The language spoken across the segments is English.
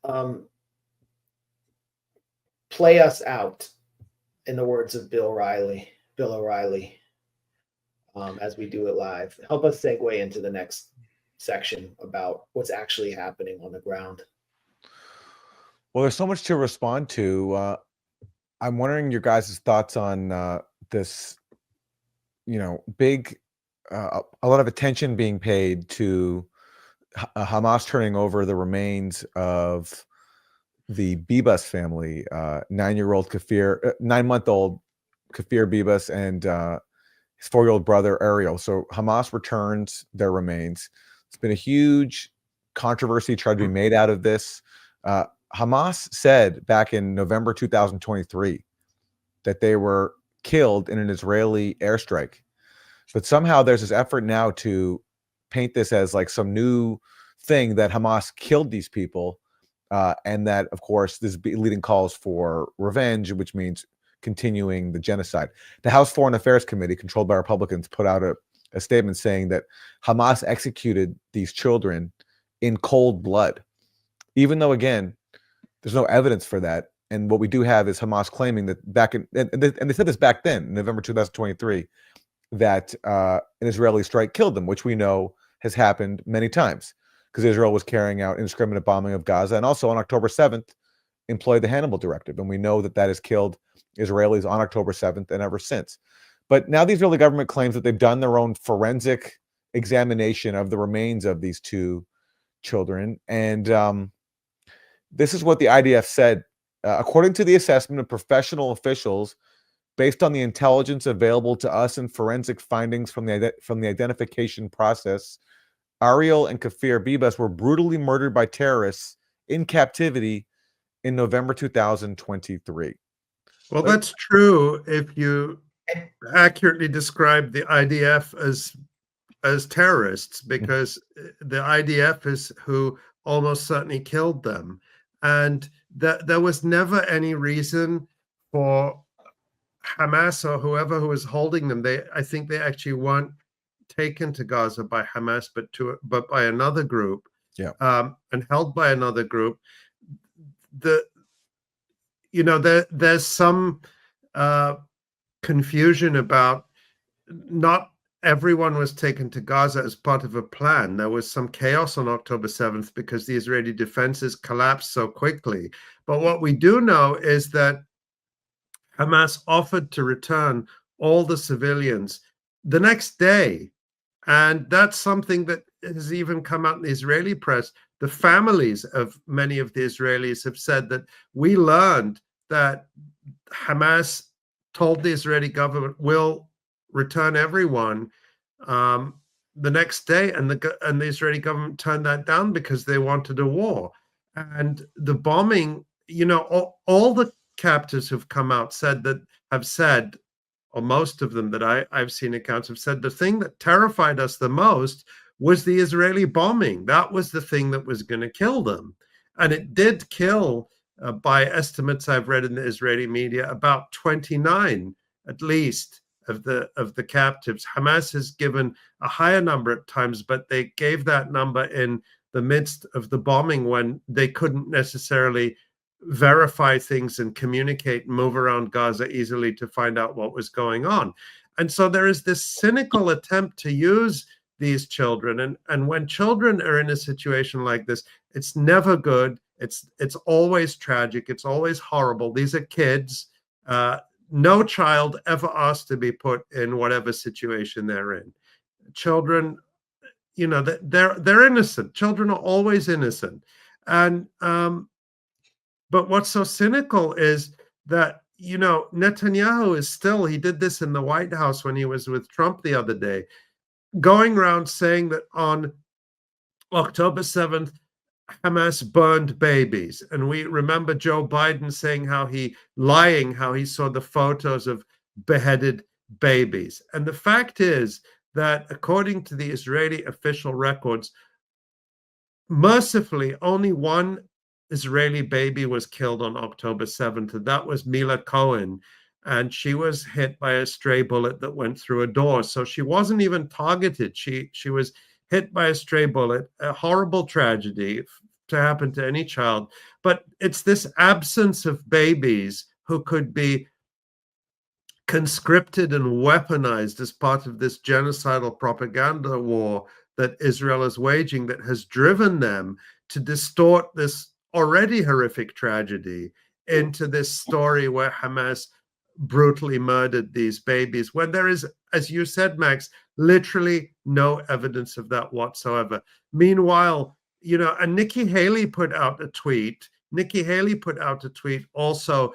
um, play us out, in the words of Bill O'Reilly, as we do it live. Help us segue into the next section about what's actually happening on the ground. Well, there's so much to respond to. I'm wondering your guys' thoughts on this, big, a lot of attention being paid to Hamas turning over the remains of the Bibas family, 9-month-old Kafir Bibas, and his 4-year-old brother Ariel. So Hamas returns their remains. It's been a huge controversy tried to be made out of this. Hamas said back in November 2023 that they were killed in an Israeli airstrike. But somehow there's this effort now to paint this as like some new thing that Hamas killed these people. And that, of course, this is leading calls for revenge, which means continuing the genocide. The House Foreign Affairs Committee, controlled by Republicans, put out a statement saying that Hamas executed these children in cold blood, even though, again, there's no evidence for that. And what we do have is Hamas claiming that and they said this back then, in November 2023, that an Israeli strike killed them, which we know has happened many times because Israel was carrying out indiscriminate bombing of Gaza, and also on October 7th employed the Hannibal Directive, and we know that that has killed Israelis on October 7th and ever since. But now the Israeli government claims that they've done their own forensic examination of the remains of these two children, and this is what the IDF said. According to the assessment of professional officials, based on the intelligence available to us and forensic findings from the identification process, Ariel and Kafir Bibas were brutally murdered by terrorists in captivity in November 2023. Well, that's true if you accurately describe the IDF as terrorists, because the IDF is who almost certainly killed them. And there was never any reason for Hamas or whoever who was holding them. I think they actually weren't taken to Gaza by Hamas, but by another group, and held by another group. There's some confusion about not everyone was taken to Gaza as part of a plan. There was some chaos on October 7th because the Israeli defenses collapsed so quickly. But what we do know is that Hamas offered to return all the civilians the next day. And that's something that has even come out in the Israeli press. The families of many of the Israelis have said that we learned that Hamas told the Israeli government, we'll return everyone the next day, and the Israeli government turned that down because they wanted a war. And the bombing, all the captors who've come out have said, or most of them that I've seen accounts have said, the thing that terrified us the most was the Israeli bombing. That was the thing that was going to kill them. And it did kill, by estimates I've read in the Israeli media, about 29 at least of the captives. Hamas has given a higher number at times, but they gave that number in the midst of the bombing when they couldn't necessarily verify things and communicate and move around Gaza easily to find out what was going on. And so there is this cynical attempt to use these children. And when children are in a situation like this, it's never good. It's always tragic. It's always horrible. These are kids. No child ever asked to be put in whatever situation they're in. Children, they're innocent. Children are always innocent. And but what's so cynical is that, Netanyahu is still, he did this in the White House when he was with Trump the other day, going around saying that on October 7th, Hamas burned babies. And we remember Joe Biden saying how he saw the photos of beheaded babies. And the fact is that according to the Israeli official records, mercifully, only one Israeli baby was killed on October 7th, and that was Mila Cohen. And she was hit by a stray bullet that went through a door. So she wasn't even targeted. She was hit by a stray bullet, a horrible tragedy, to happen to any child. But it's this absence of babies who could be conscripted and weaponized as part of this genocidal propaganda war that Israel is waging that has driven them to distort this already horrific tragedy into this story where Hamas brutally murdered these babies, when there is, as you said, Max, literally no evidence of that whatsoever. Meanwhile, and Nikki Haley put out a tweet. Also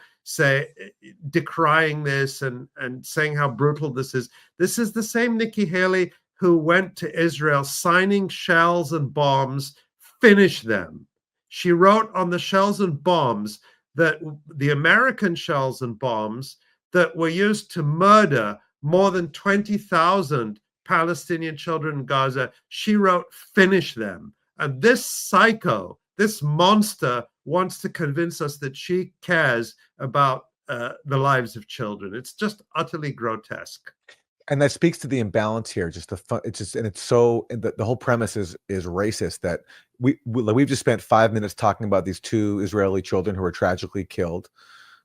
decrying this and saying how brutal this is. This is the same Nikki Haley who went to Israel signing shells and bombs, finish them. She wrote on the shells and bombs that the American shells and bombs that were used to murder more than 20,000 Palestinian children in Gaza, she wrote, finish them. And this psycho, this monster, wants to convince us that she cares about the lives of children. It's just utterly grotesque. And that speaks to the imbalance here. The whole premise is racist. That we've just spent 5 minutes talking about these 2 Israeli children who were tragically killed.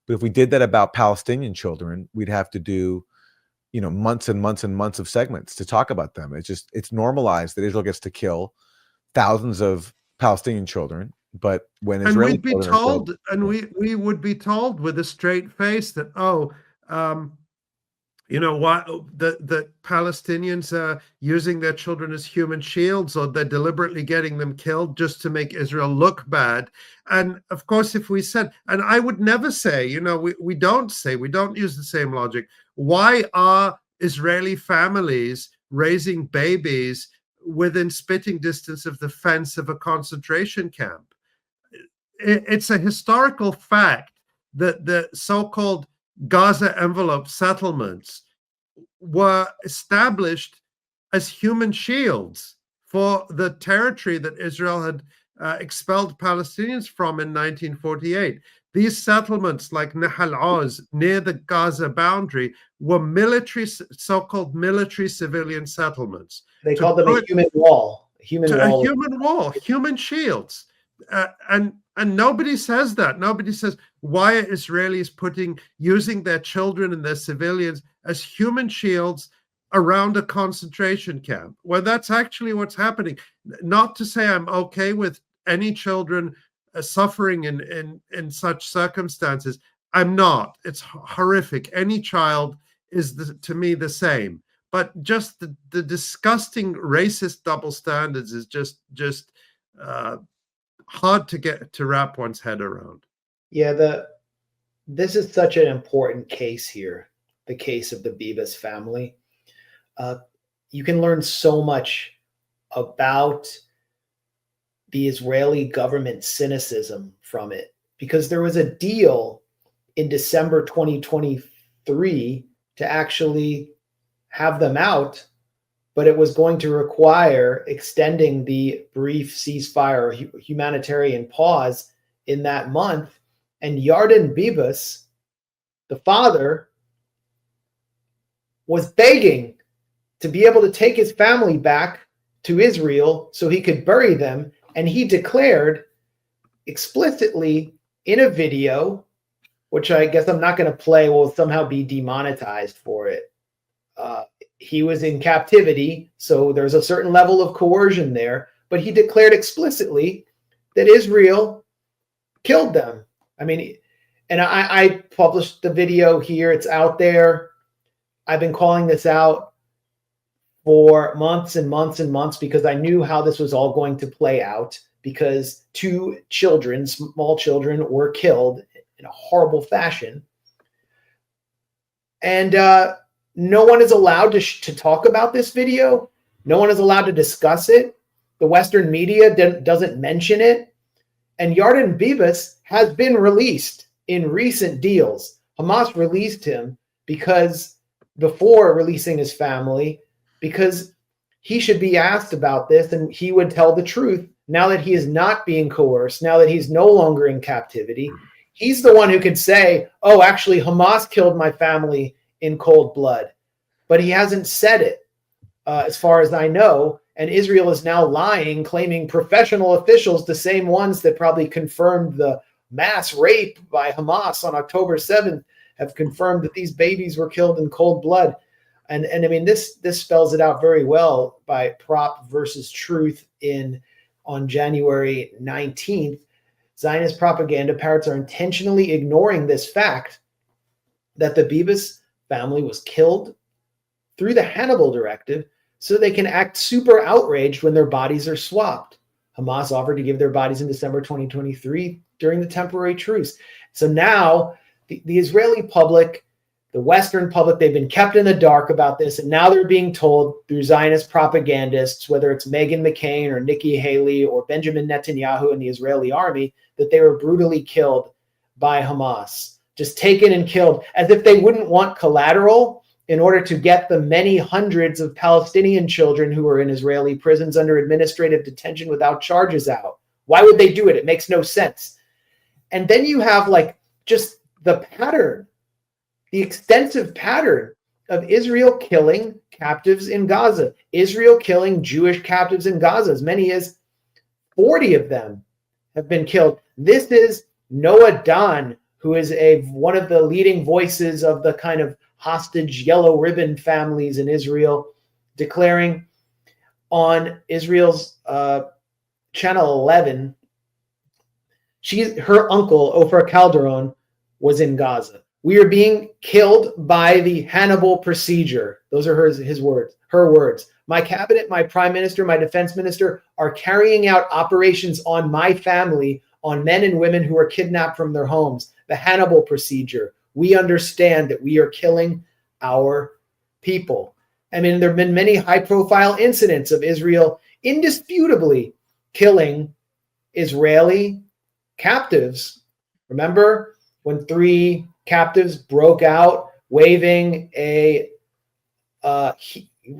But if we did that about Palestinian children, we'd have to do, months and months and months of segments to talk about them. It's normalized that Israel gets to kill thousands of Palestinian children. But when Israeli we would be told with a straight face that, why the Palestinians are using their children as human shields, or they're deliberately getting them killed just to make Israel look bad. And of course, if we said, and I would never say, we don't use the same logic. Why are Israeli families raising babies within spitting distance of the fence of a concentration camp? It's a historical fact that the so-called Gaza envelope settlements were established as human shields for the territory that Israel had expelled Palestinians from in 1948. These settlements, like Nahal Oz, near the Gaza boundary, were so-called military civilian settlements. They called them a human wall. Human shields. And nobody says that. Nobody says, why are Israelis using their children and their civilians as human shields around a concentration camp? Well, that's actually what's happening. Not to say I'm okay with any children suffering in such circumstances. I'm not. It's horrific. Any child is, to me, the same. But just the disgusting racist double standards is just hard to wrap one's head around. Yeah, this is such an important case here, the case of the Bibas family. You can learn so much about the Israeli government cynicism from it, because there was a deal in December 2023 to actually have them out, but it was going to require extending the brief ceasefire, humanitarian pause in that month. And Yarden Bibas, the father, was begging to be able to take his family back to Israel so he could bury them. And he declared explicitly in a video, which I guess I'm not going to play, will somehow be demonetized for it. He was in captivity, so there's a certain level of coercion there, but he declared explicitly that Israel killed them. I mean, and I published the video here. It's out there. I've been calling this out for months and months and months because I knew how this was all going to play out, because 2 children, small children, were killed in a horrible fashion. And no one is allowed to talk about this video. No one is allowed to discuss it. The Western media doesn't mention it. And Yarden Bibas has been released in recent deals. Hamas released him before releasing his family, because he should be asked about this and he would tell the truth. Now that he is not being coerced, now that he's no longer in captivity, he's the one who could say, oh, actually, Hamas killed my family in cold blood. But he hasn't said it, as far as I know. And Israel is now lying, claiming professional officials, the same ones that probably confirmed the mass rape by Hamas on October 7th, have confirmed that these babies were killed in cold blood. And I mean, this spells it out very well by Prop versus Truth on January 19th. Zionist propaganda parrots are intentionally ignoring this fact that the Bibas family was killed through the Hannibal Directive so they can act super outraged when their bodies are swapped. Hamas offered to give their bodies in December 2023 during the temporary truce. So now the Israeli public, the Western public, they've been kept in the dark about this, and now they're being told through Zionist propagandists, whether it's Meghan McCain or Nikki Haley or Benjamin Netanyahu and the Israeli army, that they were brutally killed by Hamas, just taken and killed, as if they wouldn't want collateral in order to get the many hundreds of Palestinian children who are in Israeli prisons under administrative detention without charges out. Why would they do it? It makes no sense. And then you have like just the pattern, the extensive pattern of Israel killing captives in Gaza, Israel killing Jewish captives in Gaza. As many as 40 of them have been killed. This is Noah Don, who is one of the leading voices of the kind of hostage yellow ribbon families in Israel, declaring on Israel's Channel 11, her uncle, Ofer Calderon, was in Gaza. We are being killed by the Hannibal procedure. Those are her words. My cabinet, my prime minister, my defense minister are carrying out operations on my family, on men and women who are kidnapped from their homes. The Hannibal procedure. We understand that we are killing our people. I mean, there have been many high-profile incidents of Israel indisputably killing Israeli captives. Remember when 3 captives broke out waving a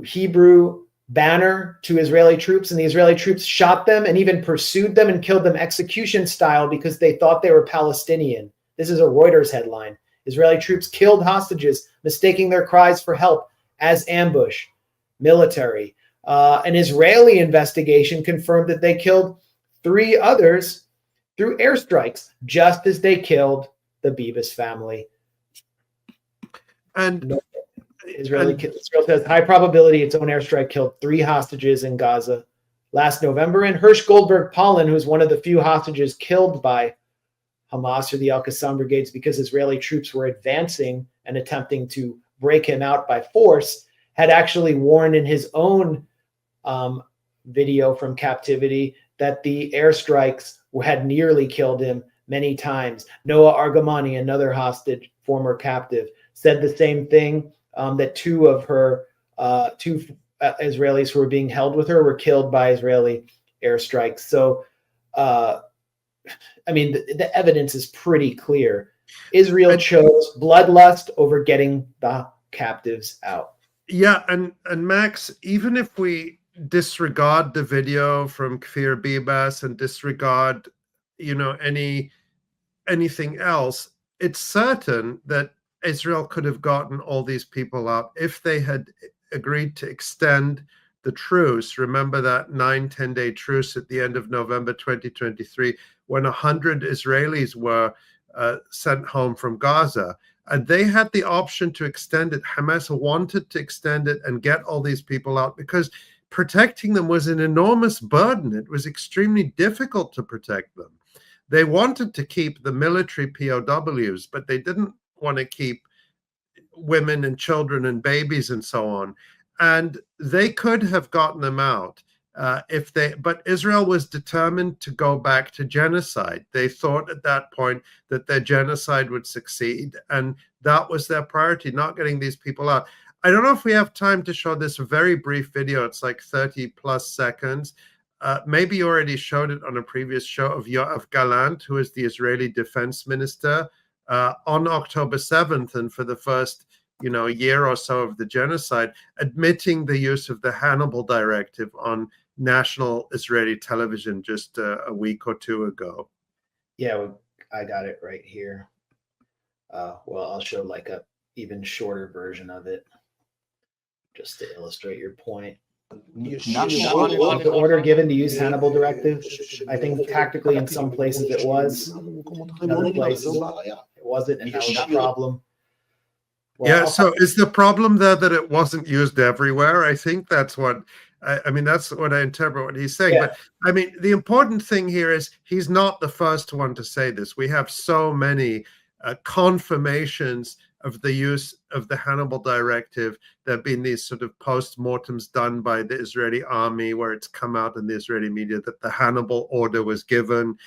Hebrew banner to Israeli troops, and the Israeli troops shot them and even pursued them and killed them execution style because they thought they were Palestinian. This is a Reuters headline. Israeli troops killed hostages, mistaking their cries for help as ambush. Military. An Israeli investigation confirmed that they killed 3 others through airstrikes, just as they killed the Bibas family. And Israel says high probability its own airstrike killed 3 hostages in Gaza last November. And Hirsch Goldberg Polin, who's one of the few hostages killed by Hamas or the Al-Qassam brigades because Israeli troops were advancing and attempting to break him out by force, had actually warned in his own video from captivity that the airstrikes had nearly killed him many times. Noah Argamani, another hostage, former captive, said the same thing, that 2 of her, 2 Israelis who were being held with her were killed by Israeli airstrikes. So, I mean, the evidence is pretty clear. Israel chose bloodlust over getting the captives out. Yeah, and Max, even if we disregard the video from Kfir Bibas and disregard, anything else, it's certain that Israel could have gotten all these people out if they had agreed to extend the truce. Remember that 9-10-day truce at the end of November 2023, when 100 Israelis were sent home from Gaza. And they had the option to extend it. Hamas wanted to extend it and get all these people out because protecting them was an enormous burden. It was extremely difficult to protect them. They wanted to keep the military POWs, but they didn't want to keep women and children and babies and so on. And they could have gotten them out but Israel was determined to go back to genocide. They thought at that point that their genocide would succeed, and that was their priority, not getting these people out. I don't know if we have time to show this very brief video. It's like 30 plus seconds. Maybe you already showed it on a previous show of Yoav Gallant, who is the Israeli defense minister, on October 7th, and for the first year or so of the genocide, admitting the use of the Hannibal Directive on national Israeli television just a week or 2 ago. Yeah, well, I got it right here. Well, I'll show like a even shorter version of it just to illustrate your point. Was the order given to use Hannibal Directive? I think tactically in some places it was. In other places it wasn't, and that was a problem. Well, yeah, so is the problem there that it wasn't used everywhere? I think that's what, I mean, that's what I interpret what he's saying. Yeah. But I mean, the important thing here is he's not the first one to say this. We have so many confirmations of the use of the Hannibal Directive. There have been these sort of post-mortems done by the Israeli army where it's come out in the Israeli media that the Hannibal order was given,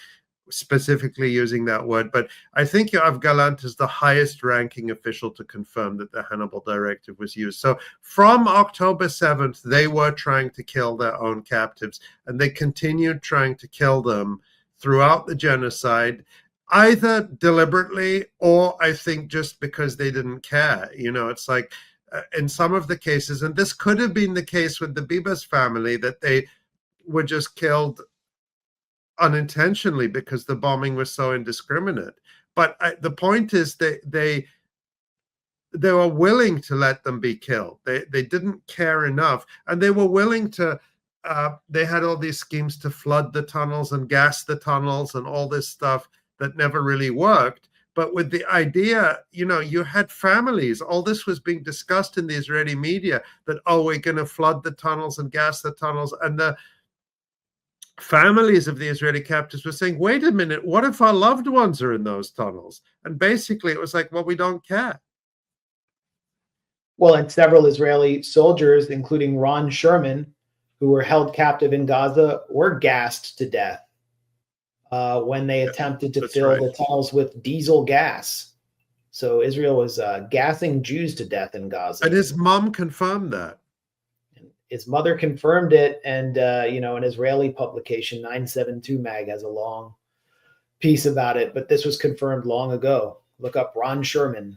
specifically using that word. But I think Yoav Gallant is the highest ranking official to confirm that the Hannibal Directive was used. So from October 7th, they were trying to kill their own captives, and they continued trying to kill them throughout the genocide, either deliberately or I think just because they didn't care. You know, it's like in some of the cases, and this could have been the case with the Bibas family, that they were just killed unintentionally because the bombing was so indiscriminate. But the point is they were willing to let them be killed. They didn't care enough, and they were willing to they had all these schemes to flood the tunnels and gas the tunnels and all this stuff that never really worked. But with the idea, you know, you had families, all this was being discussed in the Israeli media, that, oh, we're going to flood the tunnels and gas the tunnels, and the families of the Israeli captives were saying, wait a minute, what if our loved ones are in those tunnels? And basically it was like, well, we don't care. Well, and several Israeli soldiers, including Ron Sherman, who were held captive in Gaza, were gassed to death when they attempted to fill the tunnels with diesel gas. So Israel was gassing Jews to death in Gaza. And his mom confirmed that. His mother confirmed it, and you know, an Israeli publication, 972 Mag, has a long piece about it. But this was confirmed long ago. Look up Ron Sherman.